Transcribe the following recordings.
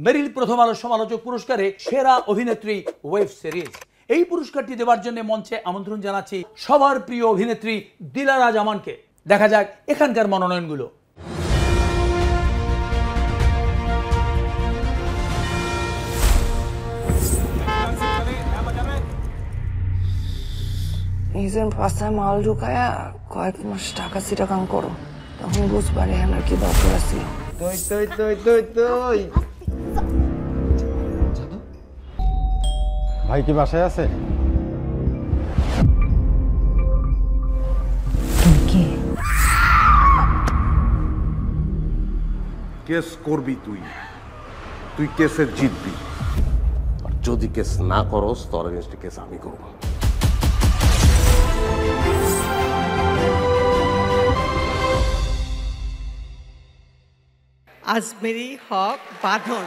মেরিল প্রথম আলো সমালোচক পুরস্কারে সেরা অভিনেত্রী ওয়েব সিরিজ। এই পুরস্কারটি দেওয়ার জন্য মঞ্চে আমন্ত্রণ জানাচ্ছি সবার প্রিয় অভিনেত্রী দিলারা জামানকে। দেখা যাক এখানকার মনোনয়নগুলো। নিজের পাশায় মাল ঢুকায়া কয়েক মাস টাকা সিটাকাম করো, তখন বুঝবারে আমার কি দরকার ছিল। ভাই কি বাসায় আছে? কেস করবি তুই, তুই কেসে জিতবি। আর যদি কেস না করস তোর এগেইনস্টে কেস আমি করব। আজমেরি হক বাঁধন।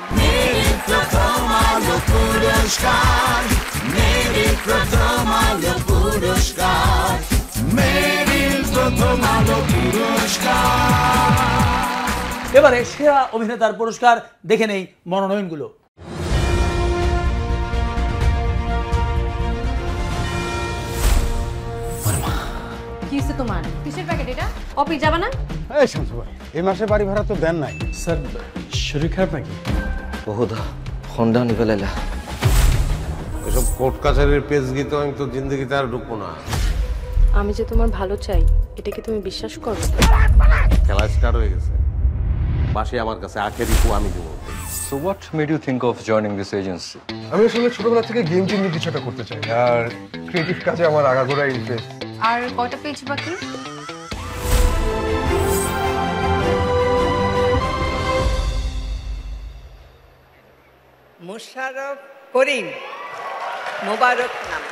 এবারে সেরা অভিনেতার পুরস্কার দেখে নেই মনোনয়নগুলো। কি হইছে তোমার? কিসের প্যাকেট এটা? অফিস যাবে না? এই শামসু ভাই, এই মাসে বাড়ি ভাড়া তো দেন নাই। স্যার শরীর খারাপ নাকি? বহুদা ফোনটা নিবে লাইলা। এসব কোর্ট কাছারির পেজ গীত আমি তো জিন্দগিতে আর ঢুকবো না। আমি যে তোমার ভালো চাই, এটা কি তুমি বিশ্বাস করো? খেলা স্টার্ট হয়ে গেছে। বাসি আমার কাছে আখেরি কু আমি দেবো। So what made you think of joining this agency? আমি আসলে ছোটবেলা থেকে গেম টিম নিয়ে কিছু একটা করতে চাই, আর ক্রিয়েটিভ কাজে আমার আগাগোড়া ইন্টারেস্ট। আর কয়টা পেজ বাকি? মোশাররফ করিম, মোবারক নাম।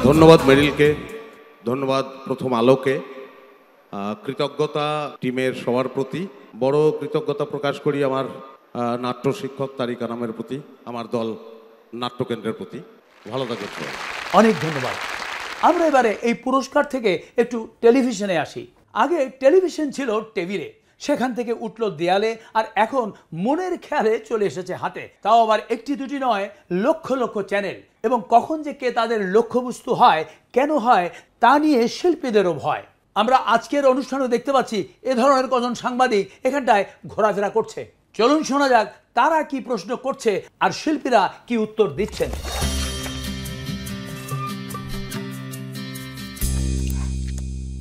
ধন্যবাদ মেরিলকে, ধন্যবাদ প্রথম আলোকে, কৃতজ্ঞতা টিমের সবার প্রতি। বড় কৃতজ্ঞতা প্রকাশ করি আমার নাট্য শিক্ষক তারিক আনামের প্রতি, আমার দল নাট্যকেন্দ্রের প্রতি। ভালো থাকবেন। অনেক ধন্যবাদ। আমরা এবারে এই পুরস্কার থেকে একটু টেলিভিশনে আসি। আগে টেলিভিশন ছিল টেবিলে, সেখান থেকে উঠলো দেয়ালে, আর এখন মনের খেয়ালে চলে এসেছে হাটে। তাও আবার একটি দুটি নয়, লক্ষ লক্ষ চ্যানেল। এবং কখন যে কে তাদের লক্ষ্যবস্তু হয়, কেন হয়, তা নিয়ে শিল্পীদেরও ভয়। আমরা আজকের অনুষ্ঠানে দেখতে পাচ্ছি এ ধরনের কজন সাংবাদিক এখানটায় ঘোরাফেরা করছে। চলুন শোনা যাক তারা কি প্রশ্ন করছে আর শিল্পীরা কি উত্তর দিচ্ছেন।